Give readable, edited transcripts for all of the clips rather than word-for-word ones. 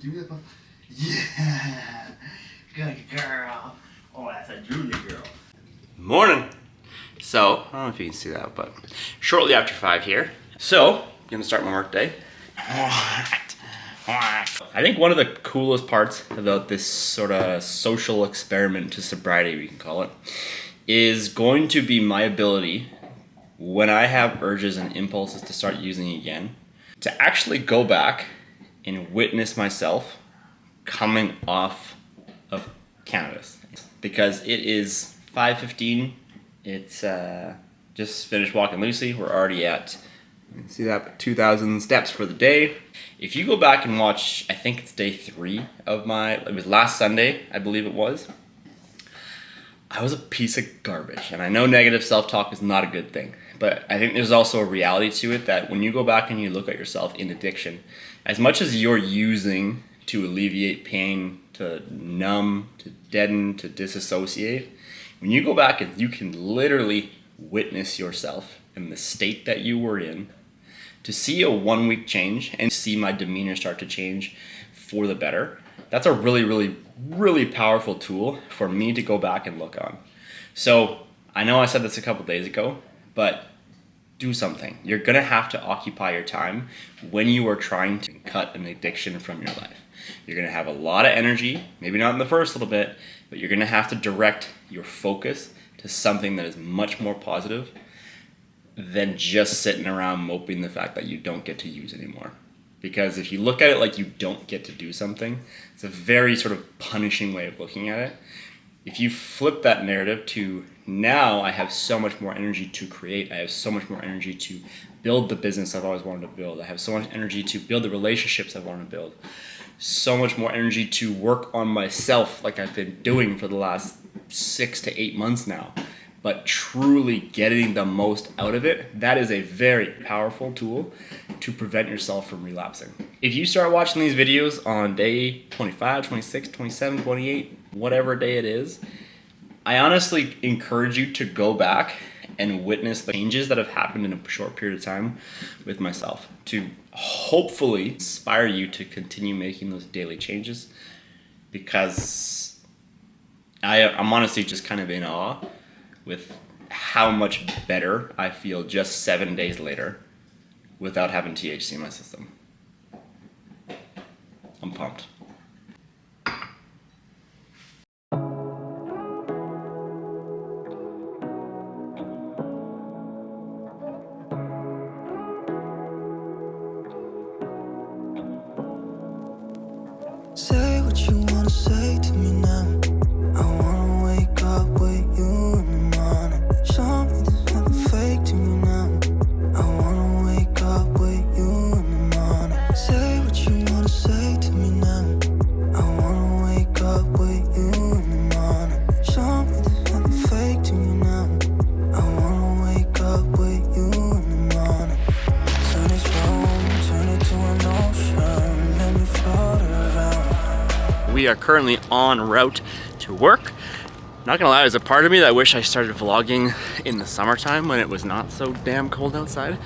do that. Yeah, good girl. Oh, that's a Julia girl. Morning. So, I don't know if you can see that, but shortly after 5 here. So, gonna start my work day. I think one of the coolest parts about this sort of social experiment to sobriety, we can call it, is going to be my ability, when I have urges and impulses to start using again, to actually go back and witness myself coming off of cannabis. Because it is 5:15, it's just finished walking loosely. We're already at, you can see that, 2,000 steps for the day. If you go back and watch, I think it's day 3 of it was last Sunday, I believe it was. I was a piece of garbage, and I know negative self-talk is not a good thing, but I think there's also a reality to it that when you go back and you look at yourself in addiction, as much as you're using to alleviate pain, to numb, to deaden, to disassociate, when you go back and you can literally witness yourself in the state that you were in, to see a 1-week change and see my demeanor start to change for the better, that's a really, really, really powerful tool for me to go back and look on. So I know I said this a couple days ago, but do something. You're gonna have to occupy your time when you are trying to cut an addiction from your life. You're gonna have a lot of energy, maybe not in the first little bit, but you're gonna have to direct your focus to something that is much more positive than just sitting around moping the fact that you don't get to use anymore. Because if you look at it like you don't get to do something, it's a very sort of punishing way of looking at it. If you flip that narrative to, now I have so much more energy to create, I have so much more energy to build the business I've always wanted to build, I have so much energy to build the relationships I want to build, so much more energy to work on myself like I've been doing for the last 6 to 8 months now, but truly getting the most out of it, that is a very powerful tool to prevent yourself from relapsing. If you start watching these videos on day 25, 26, 27, 28, whatever day it is, I honestly encourage you to go back and witness the changes that have happened in a short period of time with myself, to hopefully inspire you to continue making those daily changes, because I'm honestly just kind of in awe with how much better I feel just 7 days later without having THC in my system. I'm pumped. Say what you wanna say to me now. I wanna wake up with you in the morning. Show me there's nothing fake to me now. I wanna wake up with you in the morning. Say what you wanna say to me now. I wanna wake up with you in the morning. Show me there's nothing fake to me now. I wanna wake up with you in the morning. Turn this room, turn it to an ocean. Let me float around. We are currently en route to work. Not gonna lie, there's a part of me that I wish I started vlogging in the summertime when it was not so damn cold outside.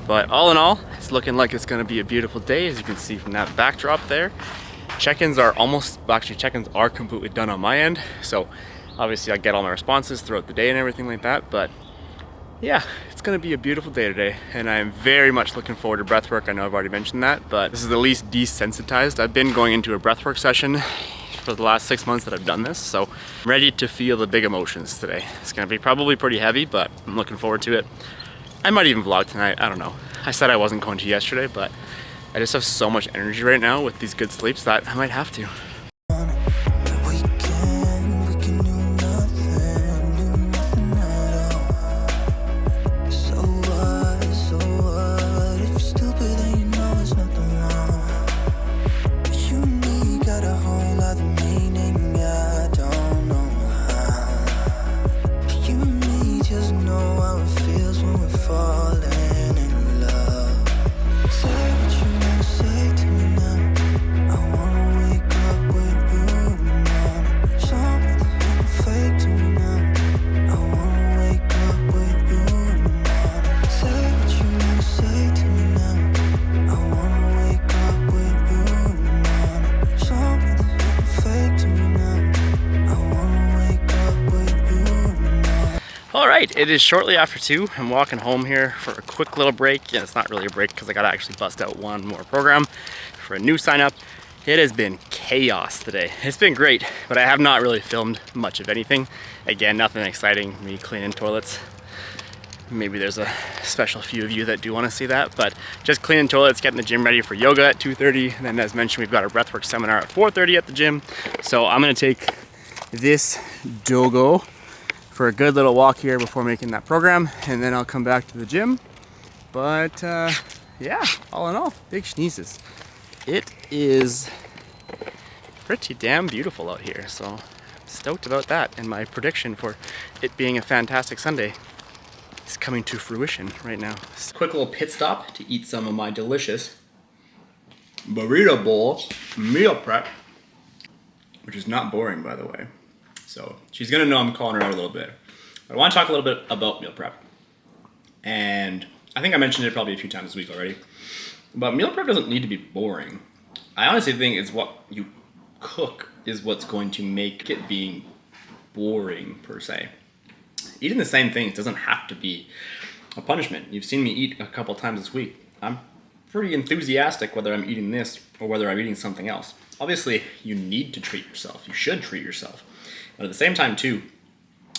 But all in all, it's looking like it's gonna be a beautiful day, as you can see from that backdrop there. Check-ins are check-ins are completely done on my end. So obviously I get all my responses throughout the day and everything like that. But yeah, it's gonna be a beautiful day today, and I'm very much looking forward to breathwork. I know I've already mentioned that, but this is the least desensitized I've been going into a breathwork session for the last 6 months that I've done this, so I'm ready to feel the big emotions today. It's gonna be probably pretty heavy, but I'm looking forward to it. I might even vlog tonight, I don't know. I said I wasn't going to yesterday, but I just have so much energy right now with these good sleeps that I might have to. Say what you wanna say to me now. I wanna wake up right, it is shortly after 2. I'm walking home here for a quick little break. Yeah, it's not really a break because I gotta actually bust out one more program for a new sign up. It has been chaos today. It's been great, but I have not really filmed much of anything. Again, nothing exciting, me cleaning toilets. Maybe there's a special few of you that do want to see that, but just cleaning toilets, getting the gym ready for yoga at 2:30. And then as mentioned, we've got a breathwork seminar at 4:30 at the gym. So I'm gonna take this doggo for a good little walk here before making that program, and then I'll come back to the gym. But yeah, all in all, big sneezes. It is pretty damn beautiful out here, so stoked about that, and my prediction for it being a fantastic Sunday is coming to fruition right now. Quick little pit stop to eat some of my delicious burrito bowl meal prep, which is not boring, by the way. So she's gonna know I'm calling her out a little bit. But I wanna talk a little bit about meal prep. And I think I mentioned it probably a few times this week already. But meal prep doesn't need to be boring. I honestly think it's what you cook is what's going to make it being boring, per se. Eating the same things doesn't have to be a punishment. You've seen me eat a couple times this week. I'm pretty enthusiastic whether I'm eating this or whether I'm eating something else. Obviously, you need to treat yourself. You should treat yourself. But at the same time, too,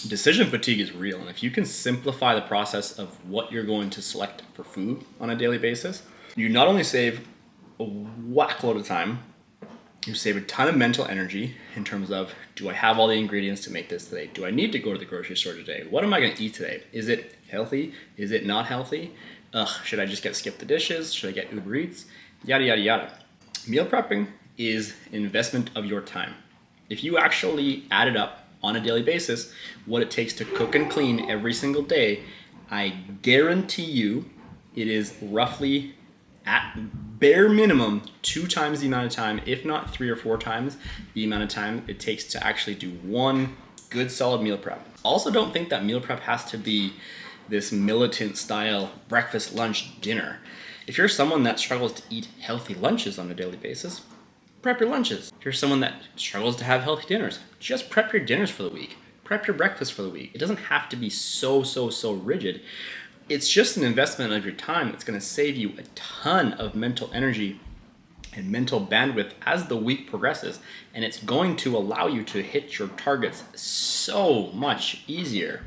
decision fatigue is real. And if you can simplify the process of what you're going to select for food on a daily basis, you not only save a whack load of time, you save a ton of mental energy in terms of, do I have all the ingredients to make this today? Do I need to go to the grocery store today? What am I going to eat today? Is it healthy? Is it not healthy? Should I just skip the dishes? Should I get Uber Eats? Yada, yada, yada. Meal prepping is an investment of your time. If you actually add it up on a daily basis, what it takes to cook and clean every single day, I guarantee you it is roughly at bare minimum 2 times the amount of time, if not 3 or 4 times the amount of time it takes to actually do one good solid meal prep. Also, don't think that meal prep has to be this militant style breakfast, lunch, dinner. If you're someone that struggles to eat healthy lunches on a daily basis, prep your lunches. If you're someone that struggles to have healthy dinners, just prep your dinners for the week. Prep your breakfast for the week. It doesn't have to be so rigid. It's just an investment of your time that's going to save you a ton of mental energy and mental bandwidth as the week progresses, and it's going to allow you to hit your targets so much easier.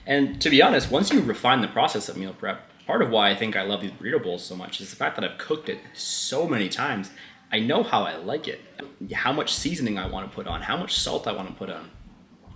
And to be honest, once you refine the process of meal prep, part of why I think I love these burrito bowls so much is the fact that I've cooked it so many times. I know how I like it, how much seasoning I want to put on, how much salt I want to put on.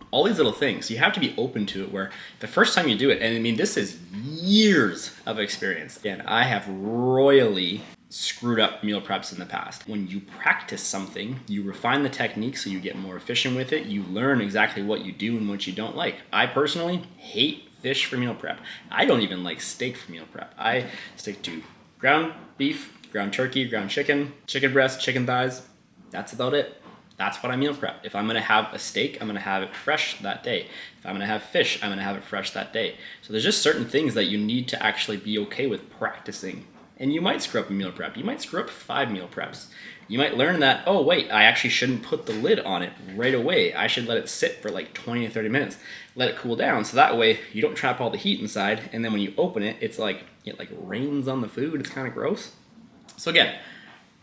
All these little things, you have to be open to it, where the first time you do it, and I mean, this is years of experience. Again, I have royally screwed up meal preps in the past. When you practice something, you refine the technique so you get more efficient with it. You learn exactly what you do and what you don't like. I personally hate fish for meal prep. I don't even like steak for meal prep. I stick to ground beef, ground turkey, ground chicken, chicken breast, chicken thighs. That's about it. That's what I meal prep. If I'm gonna have a steak, I'm gonna have it fresh that day. If I'm gonna have fish, I'm gonna have it fresh that day. So there's just certain things that you need to actually be okay with practicing. And you might screw up a meal prep. You might screw up 5 meal preps. You might learn that, oh wait, I actually shouldn't put the lid on it right away. I should let it sit for like 20 to 30 minutes. Let it cool down, so that way you don't trap all the heat inside, and then when you open it, it rains on the food. It's kind of gross. So again,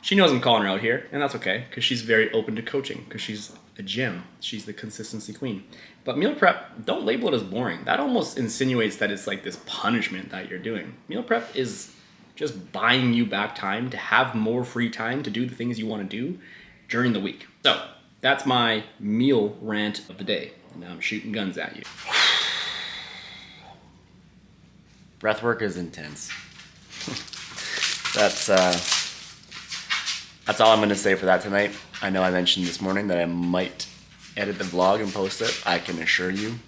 she knows I'm calling her out here, and that's okay, because she's very open to coaching, because she's a gym. She's the consistency queen. But meal prep, don't label it as boring. That almost insinuates that it's like this punishment that you're doing. Meal prep is just buying you back time to have more free time to do the things you want to do during the week. So that's my meal rant of the day. And now I'm shooting guns at you. Breathwork is intense. That's all I'm going to say for that tonight. I know I mentioned this morning that I might edit the vlog and post it. I can assure you,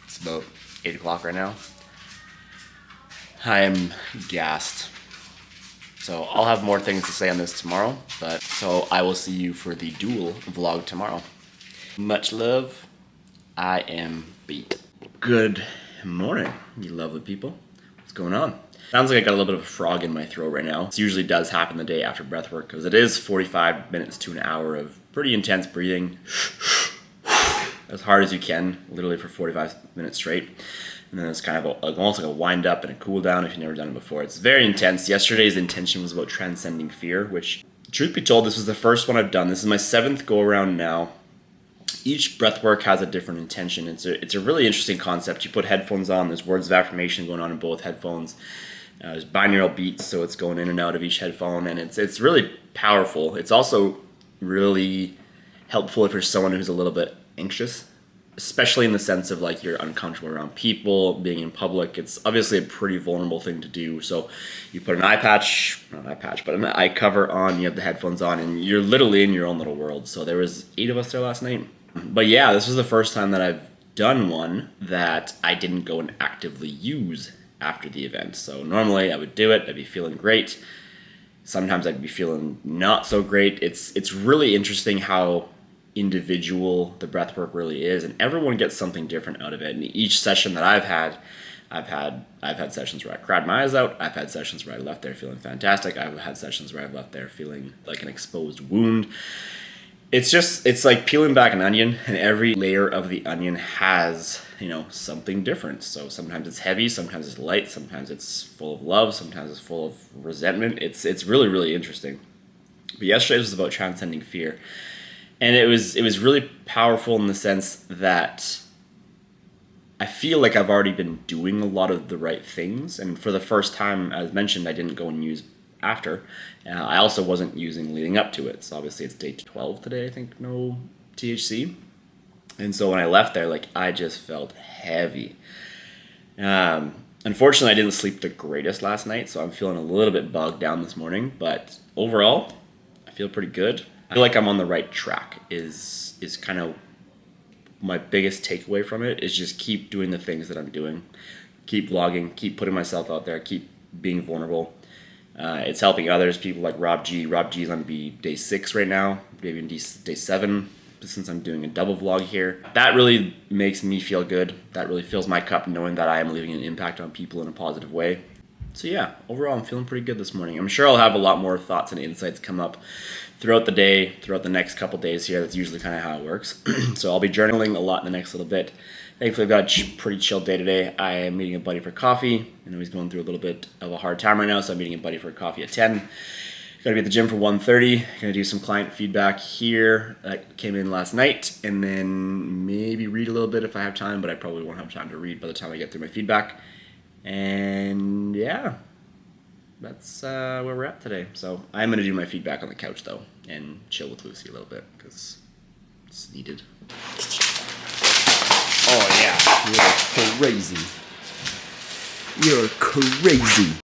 it's about 8 o'clock right now. I am gassed. So I'll have more things to say on this tomorrow, so I will see you for the dual vlog tomorrow. Much love. I am beat. Good morning, you lovely people. What's going on? Sounds like I got a little bit of a frog in my throat right now. This usually does happen the day after breath work, because it is 45 minutes to an hour of pretty intense breathing. As hard as you can, literally for 45 minutes straight. and then it's kind of almost like a wind up and a cool down if you've never done it before. It's very intense. Yesterday's intention was about transcending fear, which, truth be told, this was the first one I've done. This is my 7th go around now. Each breathwork has a different intention. It's a really interesting concept. You put headphones on, there's words of affirmation going on in both headphones. There's binaural beats, so it's going in and out of each headphone, and it's really powerful. It's also really helpful if you're someone who's a little bit anxious, especially in the sense of like you're uncomfortable around people, being in public. It's obviously a pretty vulnerable thing to do. So you put an eye but an eye cover on, you have the headphones on, and you're literally in your own little world. So there was 8 of us there last night. But yeah, this was the first time that I've done one that I didn't go and actively use after the event. So normally I would do it, I'd be feeling great. Sometimes I'd be feeling not so great. It's really interesting how individual the breathwork really is, and everyone gets something different out of it. And each session that I've had sessions where I cried my eyes out. I've had sessions where I left there feeling fantastic. I've had sessions where I've left there feeling like an exposed wound. It's like peeling back an onion, and every layer of the onion has, something different. So sometimes it's heavy, sometimes it's light, sometimes it's full of love, sometimes it's full of resentment. It's really, really interesting. But yesterday was about transcending fear. And it was really powerful in the sense that I feel like I've already been doing a lot of the right things. And for the first time, as mentioned, I didn't go and use after. I also wasn't using leading up to it. So obviously it's day 12 today, I think, no THC. And so when I left there, I just felt heavy. Unfortunately, I didn't sleep the greatest last night, so I'm feeling a little bit bogged down this morning. But overall, I feel pretty good. I feel like I'm on the right track is kind of my biggest takeaway from it, is just keep doing the things that I'm doing. Keep vlogging, keep putting myself out there, keep being vulnerable. It's helping others, people like Rob G. Rob G's on day 6 right now, maybe in day 7, since I'm doing a double vlog here. That really makes me feel good. That really fills my cup, knowing that I am leaving an impact on people in a positive way. So yeah, overall I'm feeling pretty good this morning. I'm sure I'll have a lot more thoughts and insights come up throughout the day, throughout the next couple days here. That's usually kind of how it works. So I'll be journaling a lot in the next little bit. Thankfully, I've got a pretty chill day today. I am meeting a buddy for coffee. I know he's going through a little bit of a hard time right now, so I'm meeting a buddy for coffee at 10. Gotta be at the gym for 1:30. Gonna do some client feedback here that came in last night, and then maybe read a little bit if I have time, but I probably won't have time to read by the time I get through my feedback. And yeah, that's where we're at today. So I'm gonna do my feedback on the couch though, and chill with Lucy a little bit, because it's needed. Oh yeah, you're crazy. You're crazy.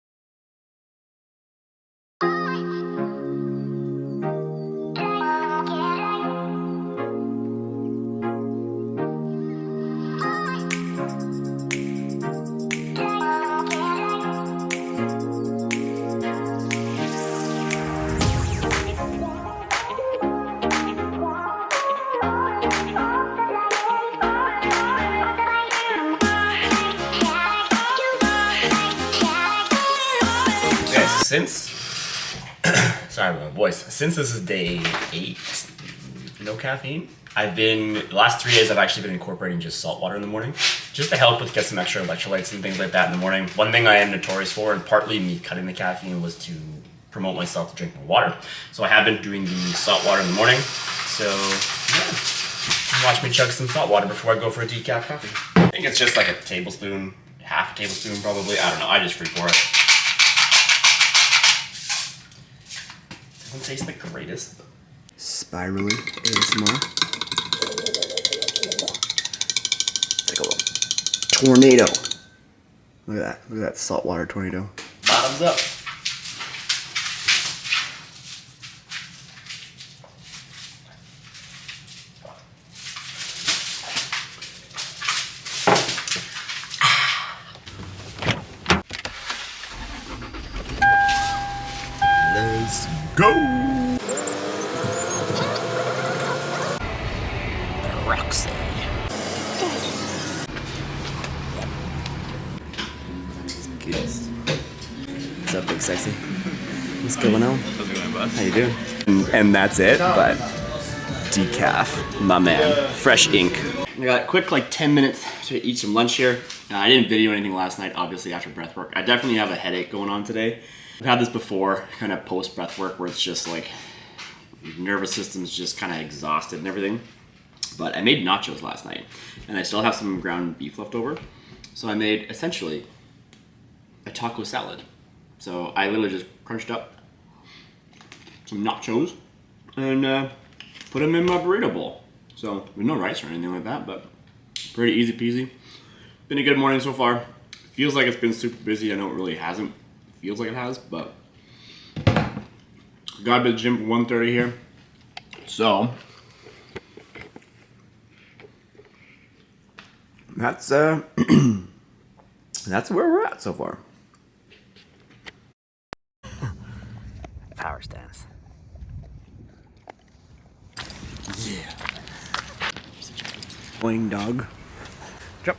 Sorry about my voice. Since this is day 8, no caffeine, the last 3 days I've actually been incorporating just salt water in the morning, just to help get some extra electrolytes and things like that in the morning. One thing I am notorious for, and partly me cutting the caffeine, was to promote myself to drink more water. So I have been doing the salt water in the morning. So yeah, watch me chug some salt water before I go for a decaf coffee. I think it's just like a tablespoon, half a tablespoon probably. I don't know, I just free pour it. Doesn't taste the greatest. Spirally ASMR. It's like a little tornado. Look at that saltwater tornado. Bottoms up. Let's go! Roxy. What's up, big sexy? What's going on? How's it going, bud? How you doing? And that's it, but decaf, my man. Fresh ink. I got a quick 10 minutes to eat some lunch here. I didn't video anything last night, obviously, after breath work. I definitely have a headache going on today. I've had this before, kind of post breath work, where it's just like your nervous system's just kind of exhausted and everything. But I made nachos last night, and I still have some ground beef left over. So I made essentially a taco salad. So I literally just crunched up some nachos and put them in my burrito bowl. So with no rice or anything like that, but pretty easy peasy. Been a good morning so far. Feels like it's been super busy. I know it really hasn't. Feels like it has, but got to the gym for 1:30 here. So that's that's where we're at so far. Power stance. Yeah. Boing dog. Jump.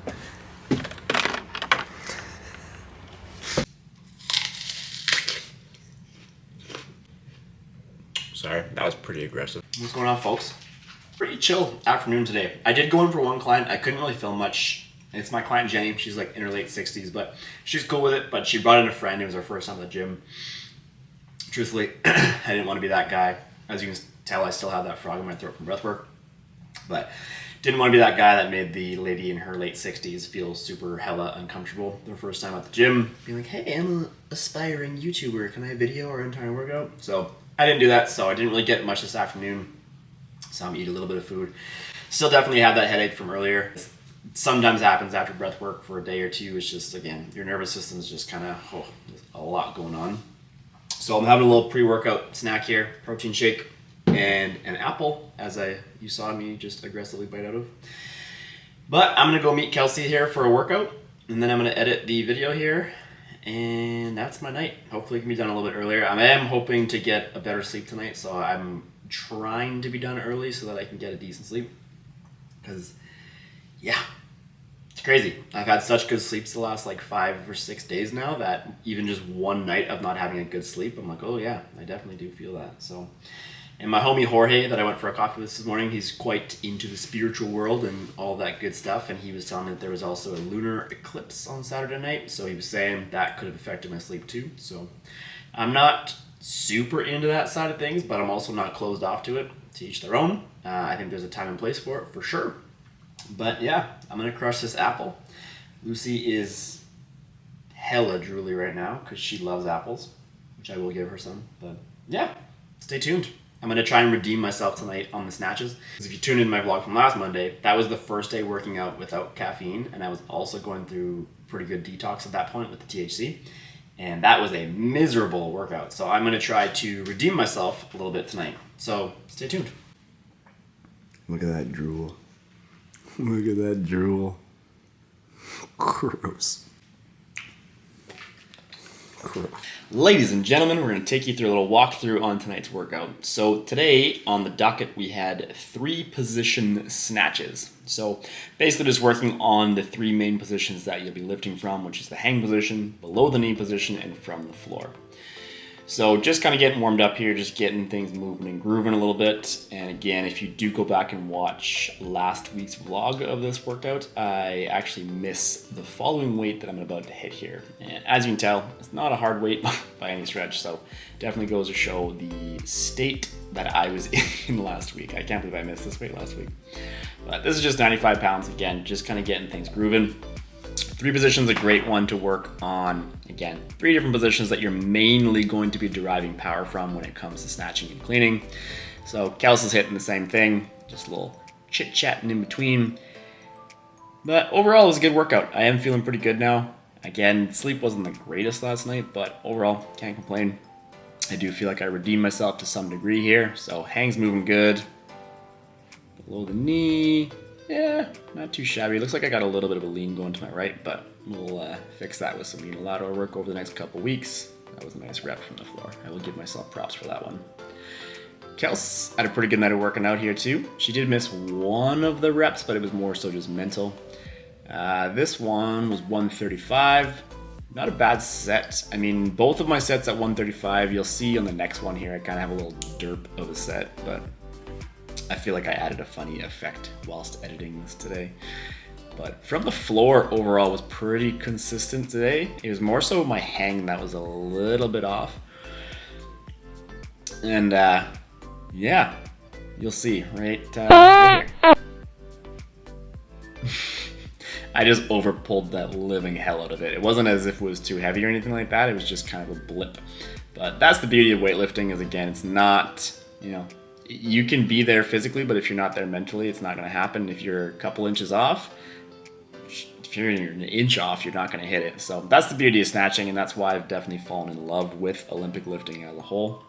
Sorry, that was pretty aggressive. What's going on, folks? Pretty chill afternoon today. I did go in for one client. I couldn't really film much. It's my client Jenny. She's like in her late 60s, but she's cool with it. But she brought in a friend. It was her first time at the gym. Truthfully, I didn't want to be that guy. As you can tell, I still have that frog in my throat from breath work. But didn't want to be that guy that made the lady in her late 60s feel super hella uncomfortable their first time at the gym. Being like, hey, I'm an aspiring YouTuber. Can I video our entire workout? So I didn't do that, so I didn't really get much this afternoon. Saw me eat a little bit of food. Still definitely have that headache from earlier. It sometimes happens after breath work for a day or two. It's just, again, your nervous system is just kind of, a lot going on. So I'm having a little pre-workout snack here, protein shake and an apple, as you saw me just aggressively bite out of. But I'm gonna go meet Kelsey here for a workout, and then I'm gonna edit the video here, and that's my night. Hopefully it can be done a little bit earlier. I am hoping to get a better sleep tonight, so I'm trying to be done early so that I can get a decent sleep. Because, yeah, it's crazy. I've had such good sleeps the last like 5 or 6 days now that even just one night of not having a good sleep, I'm like, oh yeah, I definitely do feel that. So, and my homie Jorge that I went for a coffee with this morning, he's quite into the spiritual world and all that good stuff, and he was telling me that there was also a lunar eclipse on Saturday night, so he was saying that could have affected my sleep too. So I'm not super into that side of things, but I'm also not closed off to it. To each their own. I think there's a time and place for it, for sure. But yeah, I'm gonna crush this apple. Lucy is hella drooly right now because she loves apples, which I will give her some. But yeah, stay tuned. I'm gonna try and redeem myself tonight on the snatches. Because if you tuned in my vlog from last Monday, that was the first day working out without caffeine, and I was also going through pretty good detox at that point with the THC. And that was a miserable workout. So I'm gonna try to redeem myself a little bit tonight. So stay tuned. Look at that drool. Look at that drool. Gross. Gross. Ladies and gentlemen, we're going to take you through a little walkthrough on tonight's workout. So today on the docket we had 3 position snatches. So basically just working on the 3 main positions that you'll be lifting from, which is the hang position, below the knee position, and from the floor. So just kind of getting warmed up here, just getting things moving and grooving a little bit. And again, if you do go back and watch last week's vlog of this workout, I actually miss the following weight that I'm about to hit here. And as you can tell, it's not a hard weight by any stretch, so definitely goes to show the state that I was in last week. I can't believe I missed this weight last week. But this is just 95 pounds, again, just kind of getting things grooving. 3 positions, a great one to work on. Again, 3 different positions that you're mainly going to be deriving power from when it comes to snatching and cleaning. So Kelsey's hitting the same thing, just a little chit-chatting in between. But overall, it was a good workout. I am feeling pretty good now. Again, sleep wasn't the greatest last night, but overall, can't complain. I do feel like I redeemed myself to some degree here. So hang's moving good. Below the knee. Yeah, not too shabby. Looks like I got a little bit of a lean going to my right, but we'll fix that with some unilateral work over the next couple weeks. That was a nice rep from the floor. I will give myself props for that one. Kels had a pretty good night of working out here too. She did miss one of the reps, but it was more so just mental. This one was 135. Not a bad set. I mean, both of my sets at 135, you'll see on the next one here, I kind of have a little derp of a set, but I feel like I added a funny effect whilst editing this today. But from the floor overall was pretty consistent today. It was more so my hang that was a little bit off. And yeah, you'll see right here. I just over pulled that living hell out of it. It wasn't as if it was too heavy or anything like that. It was just kind of a blip. But that's the beauty of weightlifting, is again, it's not, you know, you can be there physically, but if you're not there mentally, it's not going to happen. If you're a couple inches off, if you're an inch off, you're not going to hit it. So that's the beauty of snatching, and that's why I've definitely fallen in love with Olympic lifting as a whole.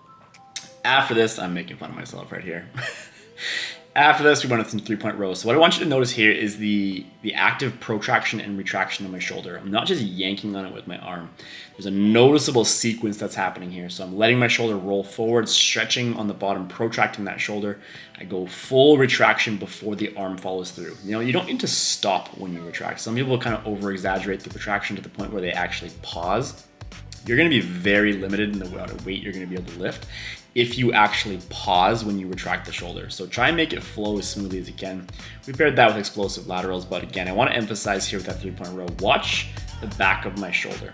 After this, I'm making fun of myself right here. After this, we went with some 3-point rows. So what I want you to notice here is the active protraction and retraction of my shoulder. I'm not just yanking on it with my arm. There's a noticeable sequence that's happening here. So I'm letting my shoulder roll forward, stretching on the bottom, protracting that shoulder. I go full retraction before the arm follows through. You know, you don't need to stop when you retract. Some people kind of over-exaggerate the retraction to the point where they actually pause. You're going to be very limited in the amount of weight you're going to be able to lift if you actually pause when you retract the shoulder. So try and make it flow as smoothly as you can. We paired that with explosive laterals, but again, I want to emphasize here with that 3-point row, watch the back of my shoulder.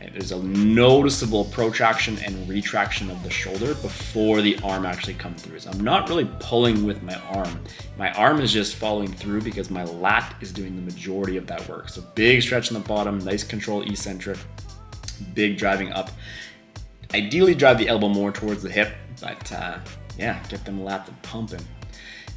Okay, there's a noticeable protraction and retraction of the shoulder before the arm actually comes through. So I'm not really pulling with my arm. My arm is just following through because my lat is doing the majority of that work. So big stretch in the bottom, nice control eccentric, big driving up. Ideally drive the elbow more towards the hip, but yeah, get them lats pumping.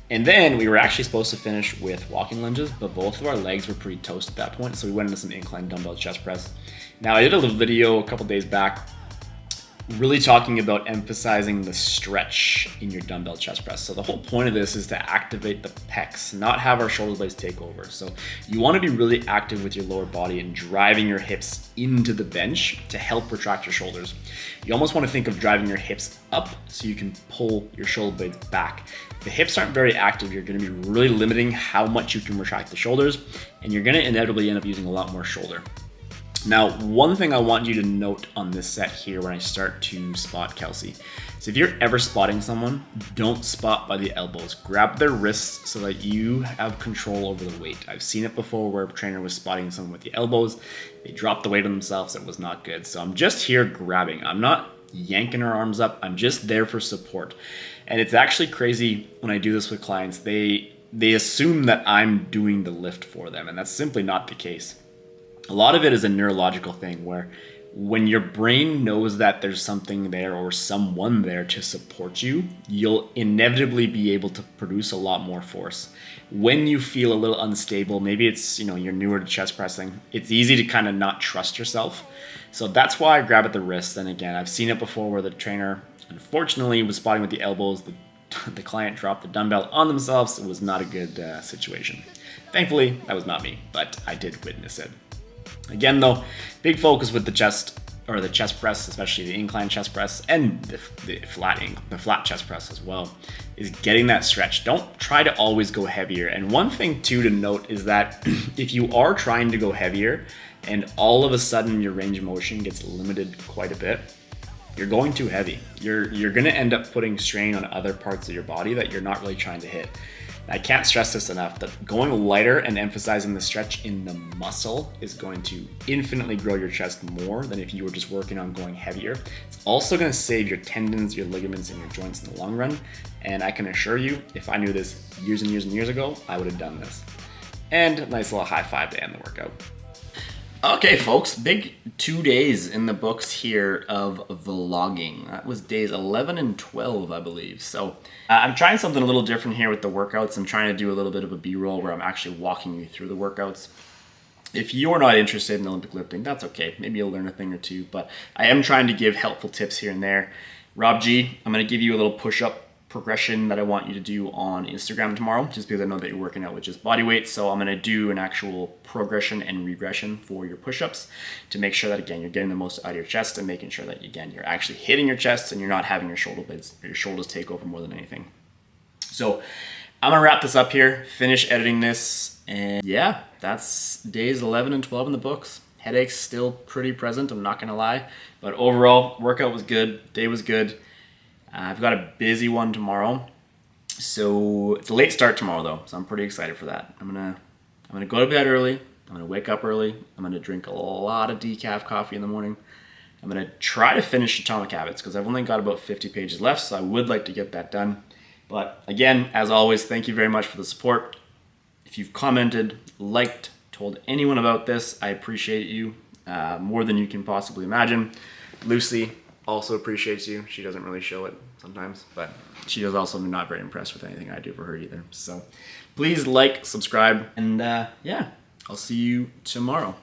And then we were actually supposed to finish with walking lunges, but both of our legs were pretty toast at that point, so we went into some incline dumbbell chest press. Now, I did a little video a couple days back really talking about emphasizing the stretch in your dumbbell chest press. So the whole point of this is to activate the pecs, not have our shoulder blades take over. So you want to be really active with your lower body and driving your hips into the bench to help retract your shoulders. You almost want to think of driving your hips up so you can pull your shoulder blades back. If the hips aren't very active, you're going to be really limiting how much you can retract the shoulders, and you're going to inevitably end up using a lot more shoulder. Now, one thing I want you to note on this set here when I start to spot Kelsey. So if you're ever spotting someone, don't spot by the elbows. Grab their wrists so that you have control over the weight. I've seen it before where a trainer was spotting someone with the elbows. They dropped the weight on themselves. It was not good. So I'm just here grabbing. I'm not yanking our arms up. I'm just there for support. And it's actually crazy when I do this with clients. They assume that I'm doing the lift for them, and that's simply not the case. A lot of it is a neurological thing where when your brain knows that there's something there or someone there to support you, you'll inevitably be able to produce a lot more force. When you feel a little unstable, maybe it's, you know, you're newer to chest pressing, it's easy to kind of not trust yourself. So that's why I grab at the wrist. And again, I've seen it before where the trainer, unfortunately, was spotting with the elbows. The client dropped the dumbbell on themselves. It was not a good situation. Thankfully, that was not me, but I did witness it. Again though, big focus with the chest press, especially the incline chest press and the flat chest press as well, is getting that stretch. Don't try to always go heavier. And one thing too to note is that if you are trying to go heavier and all of a sudden your range of motion gets limited quite a bit, you're going too heavy. You're gonna end up putting strain on other parts of your body that you're not really trying to hit. I can't stress this enough, that going lighter and emphasizing the stretch in the muscle is going to infinitely grow your chest more than if you were just working on going heavier. It's also going to save your tendons, your ligaments, and your joints in the long run. And I can assure you, if I knew this years and years and years ago, I would have done this. And a nice little high five to end the workout. Okay, folks, big 2 days in the books here of vlogging. That was days 11 and 12, I believe. So I'm trying something a little different here with the workouts. I'm trying to do a little bit of a B-roll where I'm actually walking you through the workouts. If you're not interested in Olympic lifting, that's okay. Maybe you'll learn a thing or two, but I am trying to give helpful tips here and there. Rob G, I'm gonna give you a little push-up progression that I want you to do on Instagram tomorrow, just because I know that you're working out with just body weight. So I'm gonna do an actual progression and regression for your push-ups to make sure that, again, you're getting the most out of your chest and making sure that, again, you're actually hitting your chest and you're not having your shoulder blades or your shoulders take over more than anything. So I'm gonna wrap this up here, finish editing this, and yeah, that's days 11 and 12 in the books. Headaches still pretty present, I'm not gonna lie, but overall, workout was good, day was good. I've got a busy one tomorrow, so it's a late start tomorrow though, so I'm pretty excited for that. I'm I'm gonna go to bed early. I'm gonna wake up early. I'm gonna drink a lot of decaf coffee in the morning. I'm gonna try to finish Atomic Habits because I've only got about 50 pages left, so I would like to get that done. But again, as always, thank you very much for the support. If you've commented, liked, told anyone about this, I appreciate you more than you can possibly imagine. Lucy also appreciates you. She doesn't really show it sometimes, but she is also not very impressed with anything I do for her either. So please like, subscribe, and yeah, I'll see you tomorrow.